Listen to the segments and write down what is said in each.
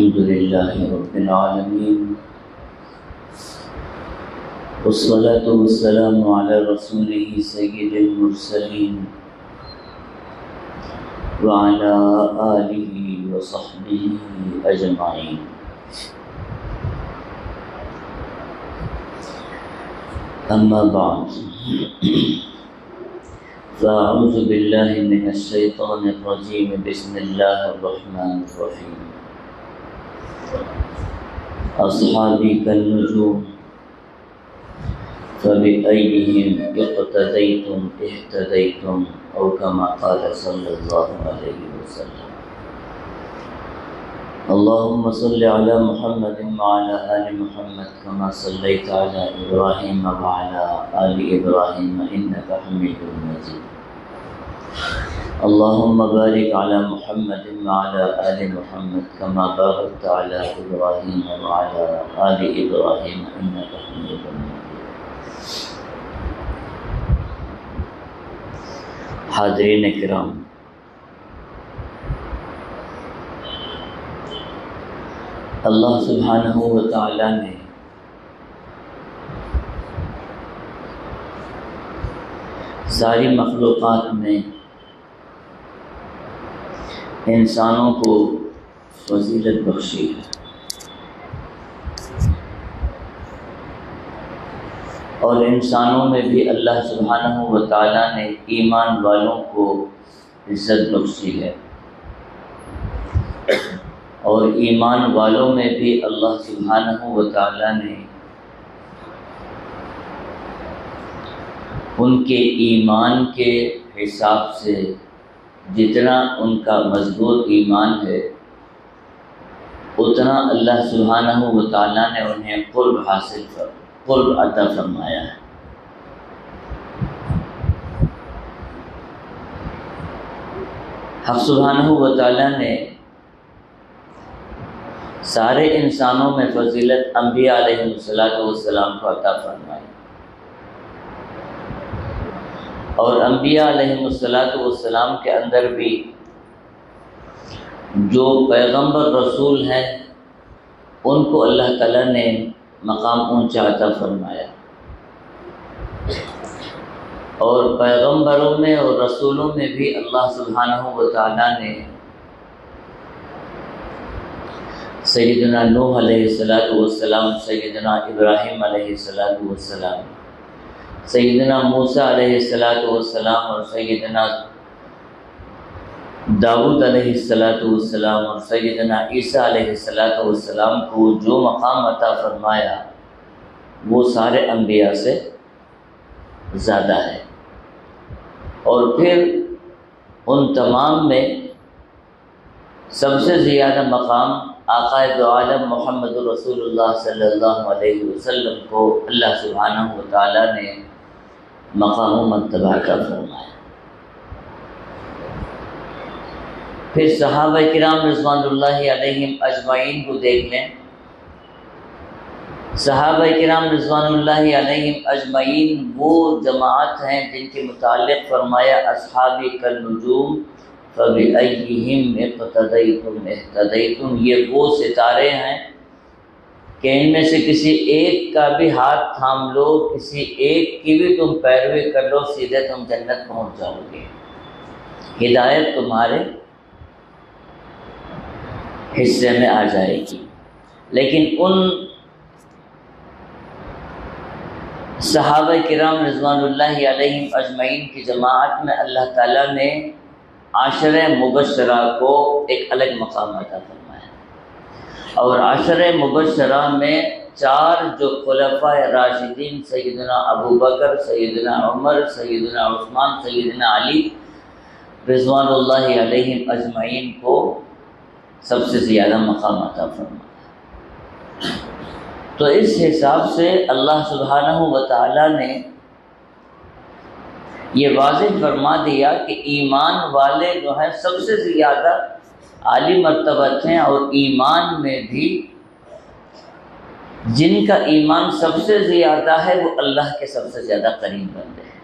الحمد لله رب العالمين والصلاة والسلام على رسوله سيد المرسلين وعلى آله وصحبه أجمعين. أما بعد فأعوذ بالله من الشيطان الرجيم. بسم الله الرحمن الرحيم. أصحابي كالنجوم فبأيهم اقتديتم اهتديتم أو كما قال صلى الله عليه وسلم. اللهم صل على محمد وعلى آل محمد كما صليت على إبراهيم وعلى آل إبراهيم إنك حميد مجيد. اللهم بارك على محمد وعلى آل محمد كما باركت على إبراهيم وعلى آل إبراهيم إنك حميد مجيد. حاضرین کرام، اللہ سبحانہ و تعالی نے ساری مخلوقات میں انسانوں کو فضیلت بخشی ہے، اور انسانوں میں بھی اللہ سبحانہ و تعالی نے ایمان والوں کو عزت بخشی ہے، اور ایمان والوں میں بھی اللہ سبحانہ و تعالی نے ان کے ایمان کے حساب سے جتنا ان کا مضبوط ایمان ہے اتنا اللہ سبحانہ و تعالی نے انہیں قرب عطا فرمایا ہے۔ حق سبحانہ و تعالی نے سارے انسانوں میں فضیلت انبیاء علیہ السلام کو عطا فرمائی، اور انبیاء علیہ السلام کے اندر بھی جو پیغمبر رسول ہیں ان کو اللہ تعالیٰ نے مقام اونچا عطا فرمایا، اور پیغمبروں میں اور رسولوں میں بھی اللہ سبحانہ و تعالیٰ نے سیدنا نوح علیہ السلام، سیدنا ابراہیم علیہ السلام، سیدنا موسیٰ علیہ السلام، اور سیدنا داؤد علیہ السلام، اور سیدنا عیسیٰ علیہ السلام کو جو مقام عطا فرمایا وہ سارے انبیاء سے زیادہ ہے، اور پھر ان تمام میں سب سے زیادہ مقام آقا دو عالم محمد رسول اللہ صلی اللہ علیہ وسلم کو اللہ سبحانہ و تعالیٰ نے مقام و مرتبہ عطا فرمایا۔ پھر صحابہ کرام رضوان اللہ علیہم اجمعین کو دیکھ لیں۔ صحابہ کرام رضوان اللہ علیہم اجمعین وہ جماعت ہیں جن کے متعلق فرمایا اصحابی کالنجوم فبأیہم اقتدیتم اہتدیتم، یہ وہ ستارے ہیں کہ ان میں سے کسی ایک کا بھی ہاتھ تھام لو، کسی ایک کی بھی تم پیروی کر لو، سیدھے تم جنت پہنچ جاؤ گے، ہدایت تمہارے حصے میں آ جائے گی۔ لیکن ان صحابہ کرام رضوان اللہ علیہم اجمعین کی جماعت میں اللہ تعالیٰ نے عشرہ مبشرہ کو ایک الگ مقام عطا فرمایا، اور عشرہ مبشرہ میں 4 جو خلفاء راشدین سیدنا ابو بکر، سیدنا عمر، سیدنا عثمان، سیدنا علی رضوان اللہ علیہم اجمعین کو سب سے زیادہ مقام عطا فرمایا۔ تو اس حساب سے اللہ سبحانہ و تعالی نے یہ واضح فرما دیا کہ ایمان والے جو ہیں سب سے زیادہ عالی مرتبت ہیں، اور ایمان میں بھی جن کا ایمان سب سے زیادہ ہے وہ اللہ کے سب سے زیادہ قریب بندے ہیں،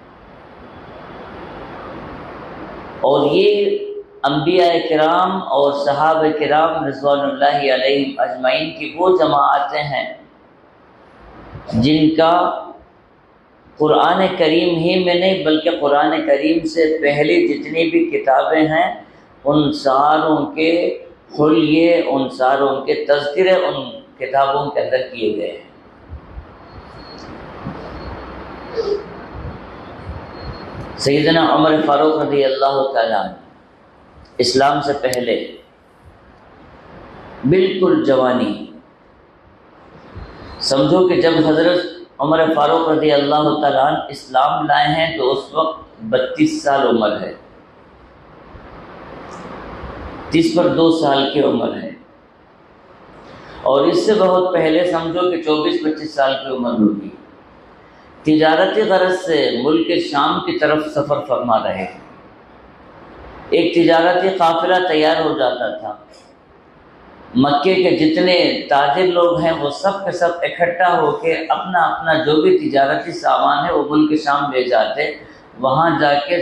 اور یہ انبیاء کرام اور صحابہ کرام رضوان اللہ علیہم اجمعین کی وہ جماعتیں ہیں جن کا قرآن کریم ہی میں نہیں بلکہ قرآن کریم سے پہلے جتنی بھی کتابیں ہیں ان ساروں کے حلیے، ان ساروں کے تذکرے ان کتابوں کے اندر کیے گئے ہیں۔ سیدنا عمر فاروق رضی اللہ تعالیٰ عنہ اسلام سے پہلے بالکل جوانی، سمجھو کہ جب حضرت عمر فاروق رضی اللہ تعالیٰ عنہ اسلام لائے ہیں تو اس وقت 32 سال عمر ہے، 30 پر 2 سال کی عمر ہے، اور اس سے بہت پہلے سمجھو کہ 24-25 سال کی عمر ہوگی۔ تجارتی غرض سے ملک شام کی طرف سفر فرما رہے ہیں۔ ایک تجارتی قافلہ تیار ہو جاتا تھا، مکے کے جتنے تاجر لوگ ہیں وہ سب کے سب اکٹھا ہو کے اپنا اپنا جو بھی تجارتی سامان ہے وہ ملک شام لے جاتے، وہاں جا کے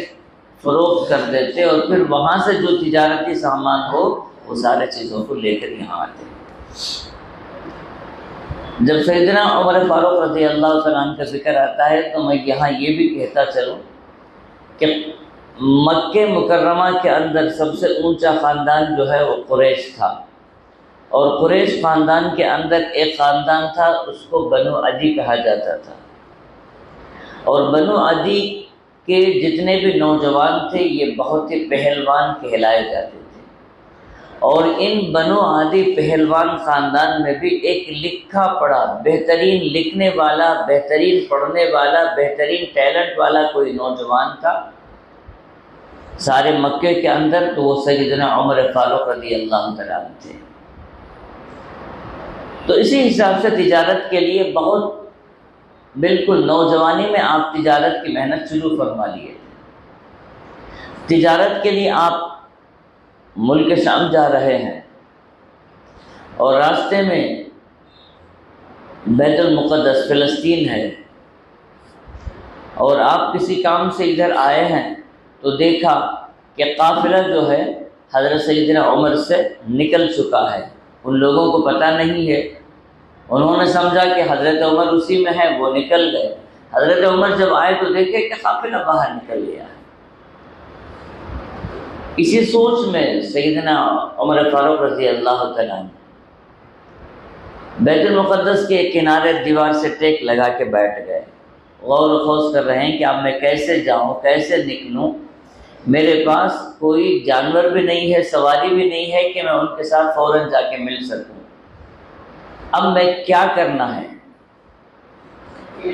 فروخت کر دیتے، اور پھر وہاں سے جو تجارتی سامان ہو وہ سارے چیزوں کو لے کر یہاں آتے۔ جب سیدنا عمر فاروق رضی اللہ تعالیٰ عنہ کا ذکر آتا ہے تو میں یہاں یہ بھی کہتا چلوں کہ مکہ مکرمہ کے اندر سب سے اونچا خاندان جو ہے وہ قریش تھا، اور قریش خاندان کے اندر ایک خاندان تھا، اس کو بنو عدی کہا جاتا تھا، اور بنو عدی کے جتنے بھی نوجوان تھے یہ بہت ہی پہلوان کہلائے جاتے تھے، اور ان بنو عدی پہلوان خاندان میں بھی ایک لکھا پڑھا بہترین لکھنے والا، بہترین پڑھنے والا، بہترین ٹیلنٹ والا کوئی نوجوان تھا سارے مکے کے اندر، تو وہ سیدنا عمر فاروق رضی اللہ تعالیٰ عنہ تھے۔ تو اسی حساب سے تجارت کے لیے بہت بالکل نوجوانی میں آپ تجارت کی محنت شروع فرما لیے تھے۔ تجارت کے لیے آپ ملک شام جا رہے ہیں، اور راستے میں بیت المقدس فلسطین ہے، اور آپ کسی کام سے ادھر آئے ہیں تو دیکھا کہ قافلہ جو ہے حضرت سیدنا عمر سے نکل چکا ہے، ان لوگوں کو پتہ نہیں ہے، انہوں نے سمجھا کہ حضرت عمر اسی میں ہے، وہ نکل گئے۔ حضرت عمر جب آئے تو دیکھے کہ قافلہ باہر نکل گیا ہے۔ اسی سوچ میں سیدنا عمر فاروق رضی اللہ تعالیٰ عنہ بیت المقدس کے کنارے دیوار سے ٹیک لگا کے بیٹھ گئے، غور و خوض کر رہے ہیں کہ اب میں کیسے جاؤں، کیسے نکلوں، میرے پاس کوئی جانور بھی نہیں ہے، سواری بھی نہیں ہے کہ میں ان کے ساتھ فوراً جا کے مل سکوں، اب میں کیا کرنا ہے؟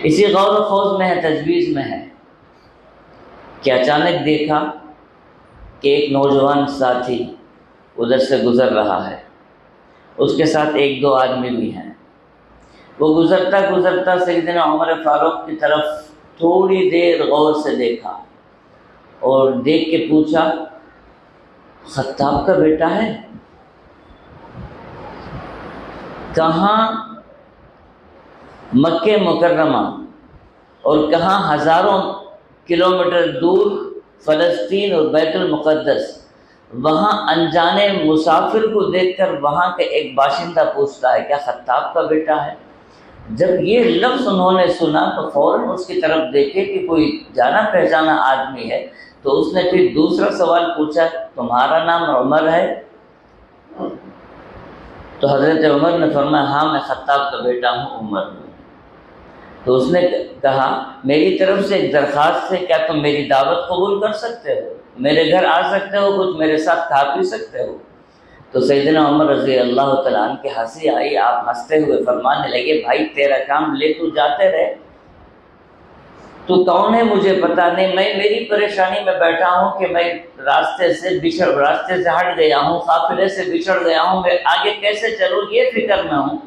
اسی غور و خوض میں ہے، تجویز میں ہے کہ اچانک دیکھا کہ ایک نوجوان ساتھی ادھر سے گزر رہا ہے، اس کے ساتھ 1-2 آدمی بھی ہیں۔ وہ گزرتا گزرتا سیدنا عمر فاروق کی طرف تھوڑی دیر غور سے دیکھا، اور دیکھ کے پوچھا، خطاب کا بیٹا ہے؟ کہاں مکہ مکرمہ اور کہاں ہزاروں کلومیٹر دور فلسطین اور بیت المقدس، وہاں انجانے مسافر کو دیکھ کر وہاں کے ایک باشندہ پوچھتا ہے کیا خطاب کا بیٹا ہے؟ جب یہ لفظ انہوں نے سنا تو فوراً اس کی طرف دیکھے کہ کوئی جانا پہچانا آدمی ہے، تو اس نے پھر دوسرا سوال پوچھا، تمہارا نام عمر ہے؟ تو حضرت عمر نے فرمایا، ہاں میں خطاب کا بیٹا ہوں، عمر ہوں۔ تو اس نے کہا، میری طرف سے ایک درخواست ہے، کیا تم میری دعوت قبول کر سکتے ہو؟ میرے گھر آ سکتے ہو، کچھ میرے ساتھ کھا پی سکتے ہو؟ تو سیدنا عمر رضی اللہ تعالیٰ عنہ کی ہنسی آئی، آپ ہنستے ہوئے فرمانے لگے، بھائی تیرا کام لے تو جاتے رہے، تو کون ہے مجھے پتا نہیں، میں میری پریشانی میں بیٹھا ہوں کہ میں راستے سے ہٹ گیا ہوں، قافلے سے بچھڑ گیا ہوں، میں آگے کیسے چلوں یہ فکر میں ہوں،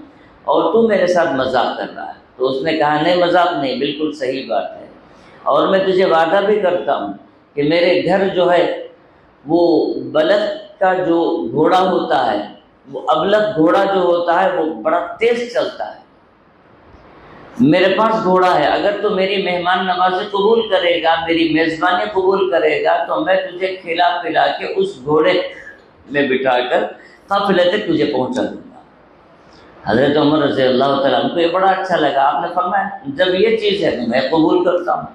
اور تو میرے ساتھ مذاق کر رہا ہے۔ تو اس نے کہا، نہیں مذاق نہیں، بالکل صحیح بات ہے، اور میں تجھے وعدہ بھی کرتا ہوں کہ میرے گھر جو ہے وہ بلد کا جو گھوڑا ہوتا ہے، وہ ابلق گھوڑا جو ہوتا ہے وہ بڑا تیز چلتا ہے، میرے پاس گھوڑا ہے، اگر تو میری مہمان نوازی قبول کرے گا، میری میزبانی قبول کرے گا، تو میں تجھے کھلا پلا کے اس گھوڑے میں بٹھا کر قافلے تک تجھے پہنچا دوں گا۔ حضرت عمر رضی اللہ تعالیٰ عنہ کو یہ بڑا اچھا لگا، آپ نے فرمایا جب یہ چیز ہے تو میں قبول کرتا ہوں۔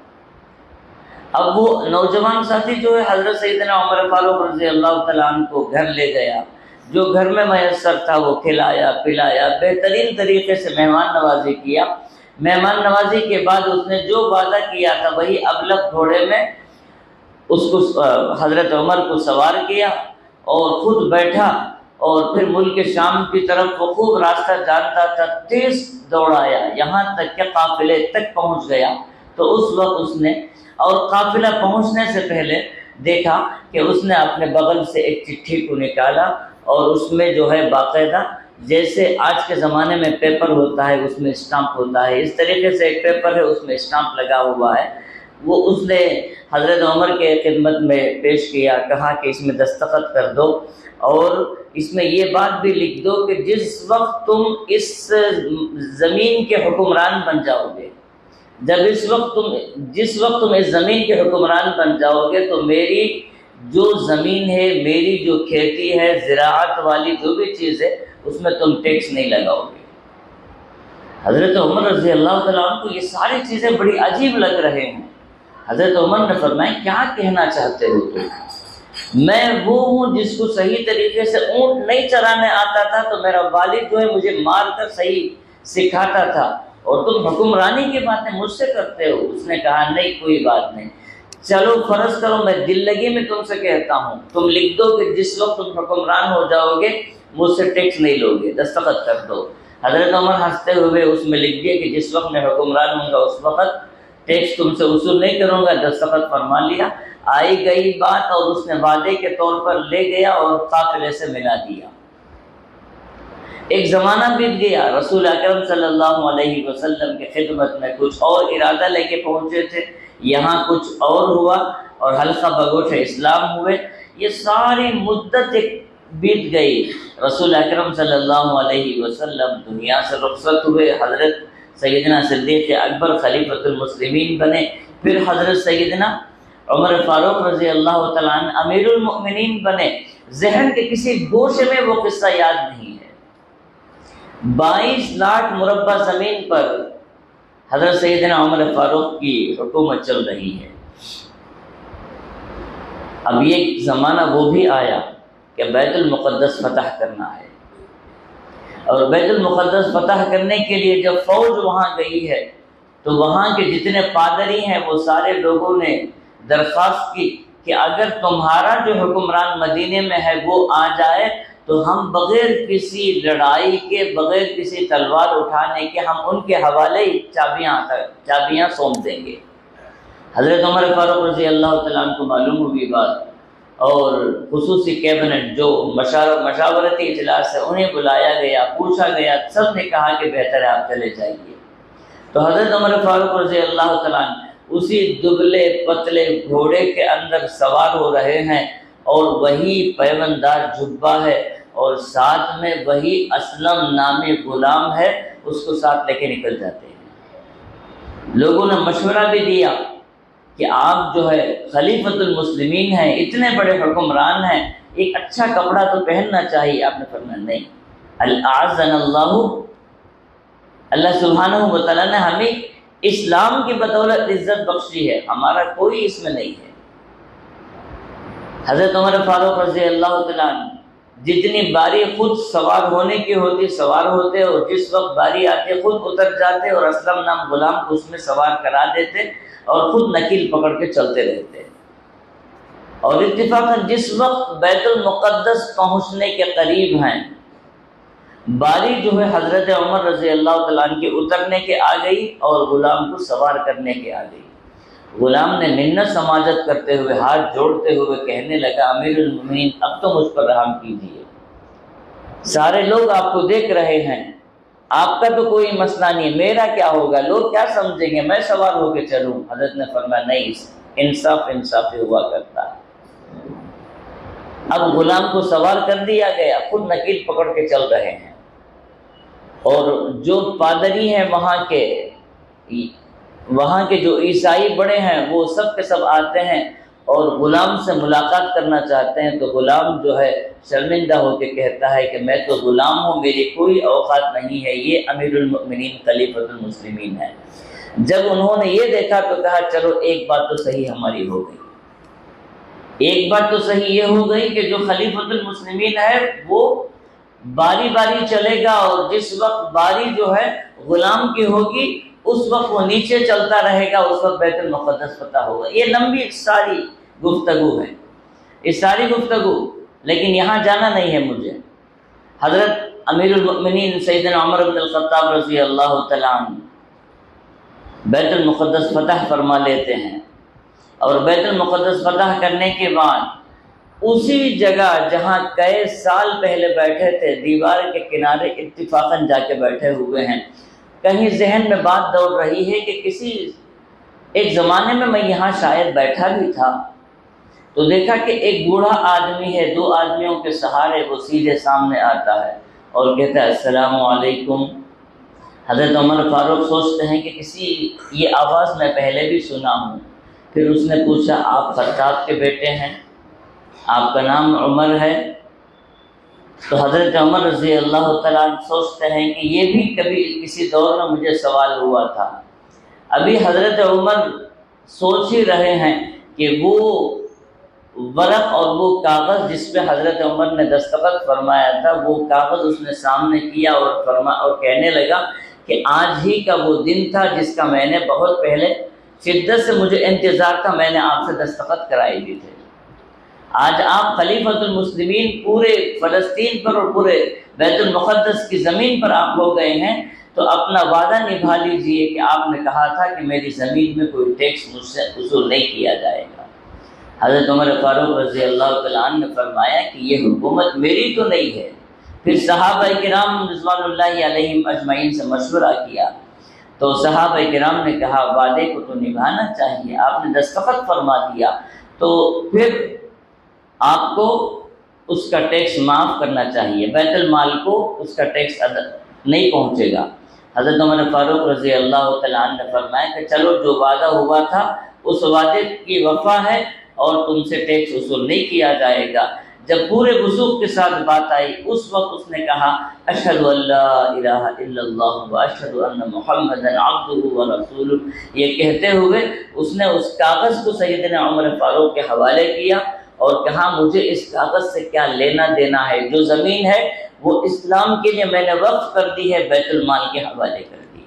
اب وہ نوجوان ساتھی جو ہے حضرت سیدنا عمر فاروق رضی اللہ تعالیٰ عنہ کو گھر لے گیا، جو گھر میں میسر تھا وہ کھلایا پلایا، بہترین طریقے سے مہمان نوازی کیا۔ مہمان نوازی کے بعد اس نے جو وعدہ کیا تھا وہی ابلق گھوڑے میں اس کو حضرت عمر کو سوار کیا اور خود بیٹھا، اور پھر ملک شام کی طرف وہ خوب راستہ جانتا تھا، تیز دوڑایا یہاں تک کہ قافلے تک پہنچ گیا۔ تو اس وقت اس نے، اور قافلہ پہنچنے سے پہلے دیکھا کہ اس نے اپنے بغل سے ایک چٹھی کو نکالا، اور اس میں جو ہے باقاعدہ جیسے آج کے زمانے میں پیپر ہوتا ہے اس میں اسٹامپ ہوتا ہے، اس طریقے سے ایک پیپر ہے اس میں اسٹامپ لگا ہوا ہے، وہ اس نے حضرت عمر کے خدمت میں پیش کیا، کہا کہ اس میں دستخط کر دو، اور اس میں یہ بات بھی لکھ دو کہ جس وقت تم اس زمین کے حکمران بن جاؤ گے، جس وقت تم اس زمین کے حکمران بن جاؤ گے تو میری جو زمین ہے، میری جو کھیتی ہے، زراعت والی جو بھی چیز ہے، اس میں تم ٹیکس نہیں لگاؤ گے۔ حضرت عمر رضی اللہ تعالیٰ عنہ کو یہ ساری چیزیں بڑی عجیب لگ رہے ہیں۔ حضرت عمر نے فرمایا کیا کہنا چاہتے ہو تم؟ میں وہ ہوں جس کو صحیح طریقے سے اونٹ نہیں چرانے آتا تھا تو میرا والد جو ہے مجھے مار کر صحیح سکھاتا تھا، اور تم حکمرانی کی باتیں مجھ سے کرتے ہو۔ اس نے کہا نہیں کوئی بات نہیں، چلو فرض کرو میں دل لگی میں تم سے کہتا ہوں، تم لکھ دو کہ جس وقت تم حکمران ہو جاؤ گے مجھ سے ٹیکس نہیں لو گے، دستخط کر دو۔ حضرت عمر ہنستے ہوئے اس میں لکھ دیا کہ جس وقت میں حکمران ہوں گا اس وقت ٹیکس تم سے وصول نہیں کروں گا، دستخط فرما لیا۔ آئی گئی بات، اور اس نے وعدے کے طور پر لے گیا اور قافلے سے ملا دیا۔ ایک زمانہ بیت گیا، رسول اکرم صلی اللہ علیہ وسلم کی خدمت میں کچھ اور ارادہ لے کے پہنچے تھے، یہاں کچھ اور ہوا، اور حلقہ بگوش اسلام ہوئے۔ یہ ساری مدت بیت گئی، رسول اکرم صلی اللہ علیہ وسلم دنیا سے رخصت ہوئے، حضرت سیدنا صدیق اکبر خلیفۃ المسلمین بنے، پھر حضرت سیدنا عمر فاروق رضی اللہ تعالیٰ عنہ امیر المؤمنین بنے۔ ذہن کے کسی گوشے میں وہ قصہ یاد نہیں ہے۔ 22 لاکھ مربع زمین پر حضرت سیدنا عمر فاروق کی حکومت چل رہی ہے۔ اب یہ زمانہ وہ بھی آیا کہ بیت المقدس فتح کرنا ہے، اور بیت المقدس فتح کرنے کے لیے جب فوج وہاں گئی ہے تو وہاں کے جتنے پادری ہیں وہ سارے لوگوں نے درخواست کی کہ اگر تمہارا جو حکمران مدینے میں ہے وہ آ جائے تو ہم بغیر کسی لڑائی کے، بغیر کسی تلوار اٹھانے کے، ہم ان کے حوالے چابیاں سونپ دیں گے۔ حضرت عمر فاروق رضی اللہ تعالیٰ عنہ کو معلوم ہوگی بات، اور خصوصی کیبنٹ جو مشاورتی اجلاس ہے انہیں بلایا گیا، پوچھا گیا، سب نے کہا کہ بہتر ہے آپ چلے جائیے۔ تو حضرت عمر فاروق رضی اللہ تعالیٰ عنہ اسی دبلے پتلے گھوڑے کے اندر سوار ہو رہے ہیں، اور وہی پیوندار جبہ ہے، اور ساتھ میں وہی اسلم نامی غلام ہے، اس کو ساتھ لے کے نکل جاتے ہیں۔ لوگوں نے مشورہ بھی دیا کہ آپ جو ہے خلیفۃ المسلمین ہیں، اتنے بڑے حکمران ہیں، ایک اچھا کپڑا تو پہننا چاہیے۔ آپ نے فرمایا نہیں، الاعزنا اللہ سبحانہ و تعالیٰ نے ہمیں اسلام کی بدولت عزت بخشی ہے، ہمارا کوئی اس میں نہیں ہے۔ حضرت عمر فاروق رضی اللہ تعالیٰ عنہ جتنی باری خود سوار ہونے کی ہوتی سوار ہوتے، اور جس وقت باری آتے خود اتر جاتے، اور اسلم نام غلام کو اس میں سوار کرا دیتے، اور خود نکیل پکڑ کے چلتے رہتے۔ اور اتفاقاً جس وقت بیت المقدس پہنچنے کے قریب ہیں، باری جو ہے حضرت عمر رضی اللہ تعالیٰ عنہ کے اترنے کے آ گئی، اور غلام کو سوار کرنے کے آ گئی۔ غلام نے منت سماجت کرتے ہوئے، ہاتھ جوڑتے ہوئے کہنے لگا، امیر المومنین اب تو مجھ پر رحم کیجیے، سارے لوگ آپ کو دیکھ رہے ہیں، آپ کا تو کوئی مسئلہ نہیں، میرا کیا ہوگا، لوگ کیا سمجھیں گے، میں سوار ہو کے چلوں۔ حضرت نے فرمایا نہیں، انصاف ہوا کرتا ہے۔ اب غلام کو سوار کر دیا گیا، خود نکیل پکڑ کے چل رہے ہیں، اور جو پادری ہیں وہاں کے وہاں کے جو عیسائی بڑے ہیں وہ سب کے سب آتے ہیں اور غلام سے ملاقات کرنا چاہتے ہیں، تو غلام جو ہے شرمندہ ہو کے کہتا ہے کہ میں تو غلام ہوں، میری کوئی اوقات نہیں ہے، یہ امیر المؤمنین خلیفۃ المسلمین ہے۔ جب انہوں نے یہ دیکھا تو کہا چلو ایک بات تو صحیح ہماری ہو گئی، ایک بات تو صحیح یہ ہو گئی کہ جو خلیفۃ المسلمین ہے وہ باری باری چلے گا، اور جس وقت باری جو ہے غلام کی ہوگی اس وقت وہ نیچے چلتا رہے گا، اس وقت بیت المقدس فتح ہوگا۔ یہ لمبی ساری گفتگو ہے، یہ ساری گفتگو، لیکن یہاں جانا نہیں ہے مجھے۔ حضرت امیر المؤمنین سیدنا عمر بن الخطاب رضی اللہ تعالیٰ عنہ بیت المقدس فتح فرما لیتے ہیں، اور بیت المقدس فتح کرنے کے بعد اسی جگہ جہاں کئی سال پہلے بیٹھے تھے، دیوار کے کنارے اتفاقاً جا کے بیٹھے ہوئے ہیں، کہیں ذہن میں بات دوڑ رہی ہے کہ کسی ایک زمانے میں میں یہاں شاید بیٹھا بھی تھا، تو دیکھا کہ ایک بوڑھا آدمی ہے، دو آدمیوں کے سہارے وہ سیدھے سامنے آتا ہے اور کہتا ہے السلام علیکم۔ حضرت عمر فاروق سوچتے ہیں کہ کسی یہ آواز میں پہلے بھی سنا ہوں۔ پھر اس نے پوچھا آپ خطاب کے بیٹے ہیں، آپ کا نام عمر ہے؟ تو حضرت عمر رضی اللہ تعالیٰ عنہ سوچتے ہیں کہ یہ بھی کبھی کسی دور میں مجھے سوال ہوا تھا۔ ابھی حضرت عمر سوچ ہی رہے ہیں کہ وہ ورق اور وہ کاغذ جس پہ حضرت عمر نے دستخط فرمایا تھا، وہ کاغذ اس نے سامنے کیا اور کہنے لگا کہ آج ہی کا وہ دن تھا جس کا میں نے بہت پہلے شدت سے مجھے انتظار تھا، میں نے آپ سے دستخط کرائی دی تھی۔ آج آپ خلیفۃ المسلمین پورے فلسطین پر اور پورے بیت المقدس کی زمین پر آپ ہو گئے ہیں، تو اپنا وعدہ نبھا لیجئے کہ آپ نے کہا تھا کہ میری زمین میں کوئی ٹیکس مجھ سے وصول نہیں کیا جائے گا۔ حضرت عمر فاروق رضی اللہ تعالیٰ عنہ نے فرمایا کہ یہ حکومت میری تو نہیں ہے۔ پھر صحابہ کرام رضوان اللہ علیہم اجمعین سے مشورہ کیا، تو صحابہ کرام نے کہا وعدے کو تو نبھانا چاہیے، آپ نے دستخط فرما دیا تو پھر آپ کو اس کا ٹیکس معاف کرنا چاہیے، بیت المال کو اس کا ٹیکس نہیں پہنچے گا۔ حضرت عمر فاروق رضی اللہ تعالیٰ عنہ نے فرمایا کہ چلو جو وعدہ ہوا تھا اس وعدے کی وفا ہے اور تم سے ٹیکس وصول نہیں کیا جائے گا۔ جب پورے وضوح کے ساتھ بات آئی اس وقت اس نے کہا اشہد ان لا الہ الا اللہ واشہد ان محمدا عبدہ ورسولہ، یہ کہتے ہوئے اس نے اس کاغذ کو سیدنا عمر فاروق کے حوالے کیا اور کہا مجھے اس کاغذ سے کیا لینا دینا ہے، جو زمین ہے وہ اسلام کے لیے میں نے وقف کر دی ہے، بیت المال کے حوالے کر دی۔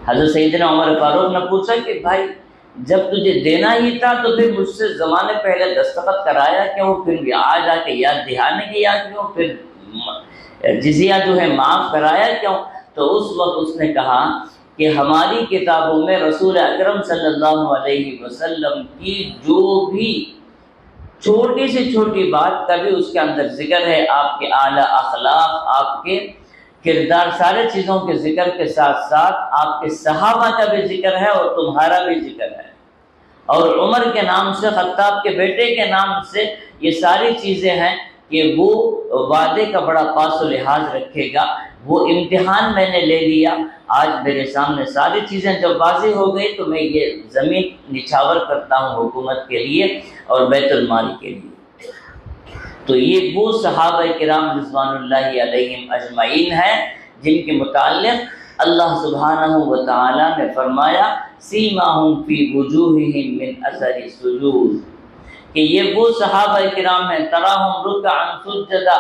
حضرت سیدنا عمر فاروق نے پوچھا کہ بھائی جب تجھے دینا ہی تھا تو پھر مجھ سے زمانے پہلے دستخط کرایا کیوں، پھر آج آ کے یاد دہانے کیا کیوں، پھر جزیہ جو ہے معاف کرایا کیوں؟ تو اس وقت اس نے کہا کہ ہماری کتابوں میں رسول اکرم صلی اللہ علیہ وسلم کی جو بھی چھوٹی سے چھوٹی بات کبھی اس کے اندر ذکر ہے، آپ کے اعلیٰ اخلاق، آپ کے کردار، سارے چیزوں کے ذکر کے ساتھ ساتھ آپ کے صحابہ کا بھی ذکر ہے اور تمہارا بھی ذکر ہے، اور عمر کے نام سے، خطاب کے بیٹے کے نام سے یہ ساری چیزیں ہیں کہ وہ وعدے کا بڑا پاس و لحاظ رکھے گا۔ وہ امتحان میں نے لے لیا، آج میرے سامنے ساری چیزیں جب واضح ہو گئی تو میں یہ زمین نچھاور کرتا ہوں حکومت کے لیے اور بیت المال کے لیے۔ تو یہ وہ صحابہ کرام رضوان اللہ علیہم اجمعین ہیں جن کے متعلق اللہ سبحانہ و تعالی نے فرمایا سیماہم فی وجوہہم من اثر السجود، کہ یہ وہ صحابہ کرام ہیں تراہم رکعا سجدا،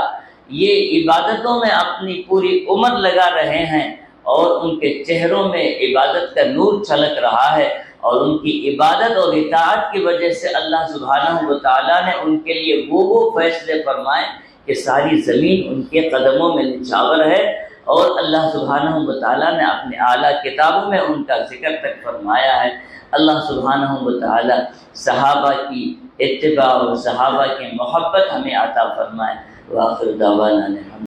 یہ عبادتوں میں اپنی پوری عمر لگا رہے ہیں اور ان کے چہروں میں عبادت کا نور چھلک رہا ہے، اور ان کی عبادت اور اطاعت کی وجہ سے اللہ سبحانہ و تعالیٰ نے ان کے لیے وہ فیصلے فرمائے کہ ساری زمین ان کے قدموں میں نچھاور ہے، اور اللہ سبحانہ و تعالیٰ نے اپنے اعلیٰ کتابوں میں ان کا ذکر تک فرمایا ہے۔ اللہ سبحانہ و تعالیٰ صحابہ کی اتباع اور صحابہ کی محبت ہمیں عطا فرمائے۔ وآخر دعوانا